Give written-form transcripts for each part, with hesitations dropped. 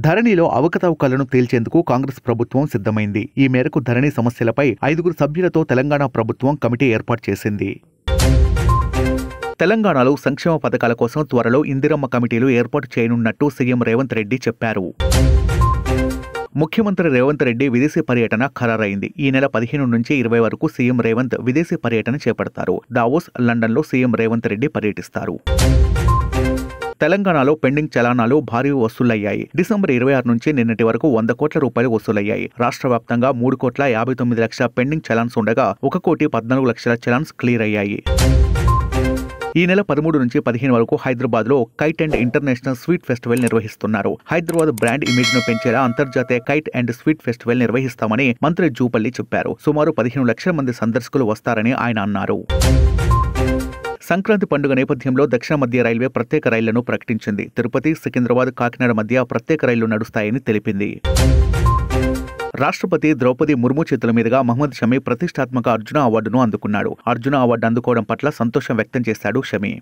ధరణిలో అవకతవకలను తేల్చేందుకు కాంగ్రెస్ ప్రభుత్వం సిద్ధమైంది. ఈ మేరకు ధరణి సమస్యలపై 5 సభ్యులతో తెలంగాణ ప్రభుత్వం కమిటీ ఏర్పాటు చేసింది. తెలంగాణలో సంక్షేమ పథకాల కోసం త్వరలో ఇందిరమ్మ కమిటీలు ఏర్పాటు చేయనున్నట్టు సీఎం రేవంత్ రెడ్డి చెప్పారు. ముఖ్యమంత్రి రేవంత్ రెడ్డి విదేశీ పర్యటన ఖరారైంది. ఈ నెల 15 నుంచి 20 వరకు సీఎం రేవంత్ విదేశీ పర్యటన చేపడతారు. దావోస్, లండన్లో సీఎం రేవంత్ రెడ్డి పర్యటిస్తారు. తెలంగాణలో పెండింగ్ చలానాలు భారీ వసూలయ్యాయి. డిసెంబర్ 26 నుంచి నిన్నటి వరకు 100 కోట్ల రూపాయలు వసూలయ్యాయి. రాష్ట్ర వ్యాప్తంగా 3,59,00,000 పెండింగ్ చలాన్స్ ఉండగా 1,14,00,000 చలాన్స్ క్లియర్ అయ్యాయి. ఈ నెల 13 నుంచి 15 వరకు హైదరాబాద్లో kite and international sweet festival నిర్వహిస్తున్నారు. హైదరాబాద్ బ్రాండ్ ఇమేజ్ ను పెంచేలా అంతర్జాతీయ కైట్ అండ్ స్వీట్ ఫెస్టివల్ నిర్వహిస్తామని మంత్రి జూపల్లి చెప్పారు. సుమారు 15 లక్షల మంది సందర్శకులు వస్తారని ఆయన అన్నారు. సంక్రాంతి పండుగ నేపథ్యంలో దక్షిణ మధ్య రైల్వే ప్రత్యేక రైళ్లను ప్రకటించింది. తిరుపతి, సికింద్రాబాద్, కాకినాడ మధ్య ప్రత్యేక రైళ్లు నడుస్తాయని తెలిపింది. రాష్ట్రపతి ద్రౌపది ముర్ము చేతుల మీదుగా మహమ్మద్ షమీ ప్రతిష్టాత్మక అర్జున అవార్డును అందుకున్నాడు. అర్జున అవార్డు అందుకోవడం పట్ల సంతోషం వ్యక్తం చేశాడు షమీ.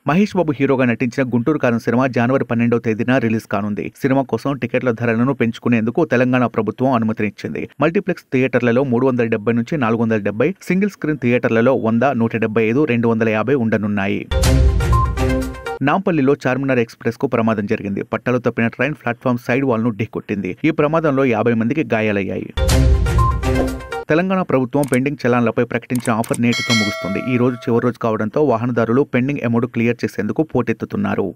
మహేష్ బాబు హీరోగా నటించిన గుంటూరు కారం సినిమా జనవరి 12వ తేదీన రిలీజ్ కానుంది. సినిమా కోసం టికెట్ల ధరలను పెంచుకునేందుకు తెలంగాణ ప్రభుత్వం అనుమతినిచ్చింది. మల్టీప్లెక్స్ థియేటర్లలో 370 నుంచి 470, సింగిల్ స్క్రీన్ థియేటర్లలో 100, 175, 250 ఉండనున్నాయి. నాంపల్లిలో చార్మినార్ ఎక్స్ప్రెస్ కు ప్రమాదం జరిగింది. పట్టాలు తప్పిన ట్రైన్ ప్లాట్ఫామ్ సైడ్ వాల్ ను ఢీకొట్టింది. ఈ ప్రమాదంలో 50 మందికి గాయాలయ్యాయి. తెలంగాణ ప్రభుత్వం పెండింగ్ చలాన్లపై ప్రకటించిన ఆఫర్ నేటితో ముగుస్తుంది. ఈ రోజు చివరి రోజు కావడంతో వాహనదారులు పెండింగ్ అమౌంట్ క్లియర్ చేసేందుకు పోటెత్తుతున్నారు.